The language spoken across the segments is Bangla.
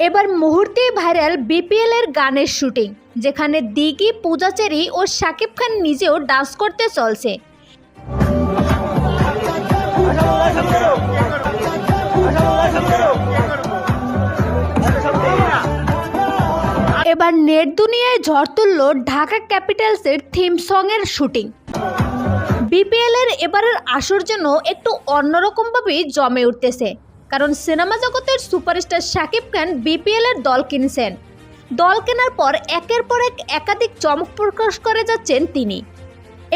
এবার মুহূর্তেই ভাইরাল বিপিএল এর গানের শুটিং, যেখানে দিঘি, পূজা চেরি ও শাকিব খান নিজেও ডান্স করতে চলছে। এবার নেট দুনিয়ায় ঝড় তুলল ঢাকা ক্যাপিটালসের থিম সঙের শুটিং। বিপিএল এর এবারের আসর যেন একটু অন্যরকমভাবেই জমে উঠতেছে, কারণ সিনেমা জগতের সুপারস্টার শাকিব খান বিপিএল এর দল কিনছেন। দল কেনার পর একের পর একাধিক চমক প্রকাশ করে যাচ্ছেন তিনি।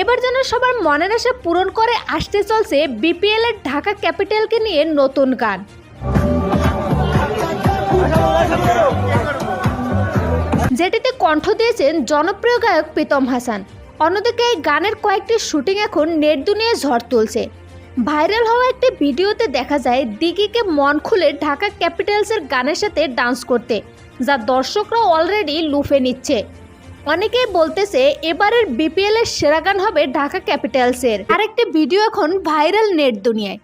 এবার যেন সবার মনের আশা পূরণ করে আসতে চলছে বিপিএল এর ঢাকা ক্যাপিটালকে নিয়ে নতুন গান। যেটিতে কণ্ঠ দিয়েছেন জনপ্রিয় গায়ক প্রীতম হাসান। অন্যদিকে এই গানের কয়েকটি শুটিং এখন নেট দুনিয়ায় ঝড় তুলছে। ভাইরাল হওয়া একটি ভিডিওতে দেখা যায় দিঘিকে মন খুলে ঢাকা ক্যাপিটালসের গানের সাথে ডান্স করতে, যা দর্শকরা অলরেডি লুফে নিচ্ছে। অনেকেই বলতেছে এবারের বিপিএল এর সেরা গান হবে ঢাকা ক্যাপিটালসের। আরেকটি ভিডিও এখন ভাইরাল নেট দুনিয়ায়।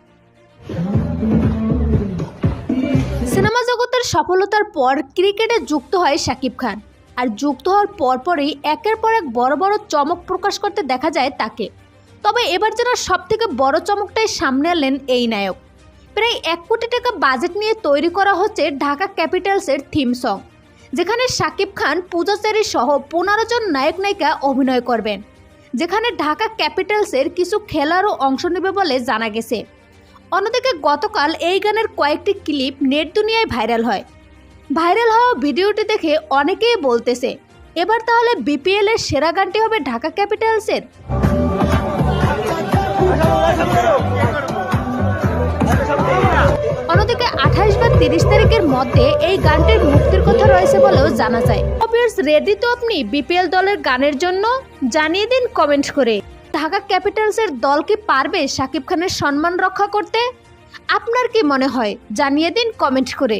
সিনেমা জগতের সফলতার পর ক্রিকেটে যুক্ত হয় শাকিব খান, আর যুক্ত হওয়ার পরপরই একের পর এক বড় বড় চমক প্রকাশ করতে দেখা যায় তাকে। তবে এবার যেন সবথেকে বড় চমকটাই সামনে আনলেন এই নায়ক। প্রায় 1 কোটি টাকা বাজেট নিয়ে তৈরি করা হচ্ছে ঢাকা ক্যাপিটালসের থিম সং, যেখানে শাকিব খান, পূজা চেরি সহ 15 জন নায়ক নায়িকা অভিনয় করবেন, যেখানে ঢাকা ক্যাপিটালসের কিছু খেলোয়াড়ও অংশ নেবে বলে জানা গেছে। অন্যদিকে গতকাল এই গানের কয়েকটি ক্লিপ নেট দুনিয়ায় ভাইরাল হয়। ভাইরাল হওয়া ভিডিওটি দেখে অনেকেই বলতেছে এবার তাহলে বিপিএল এর সেরা গানটি হবে ঢাকা ক্যাপিটালসের। অন্যদিকে 28 বা 30 তারিখের মধ্যে এই গানটির মুক্তির কথা রয়েছে বলেও জানা যায়। অবভিয়াস রেডি তো আপনি বিপিএল দলের গানের জন্য? জানিয়ে দিন কমেন্ট করে। ঢাকা ক্যাপিটালসের দল কি পারবে শাকিব খানের সম্মান রক্ষা করতে? আপনার কি মনে হয়? জানিয়ে দিন কমেন্ট করে।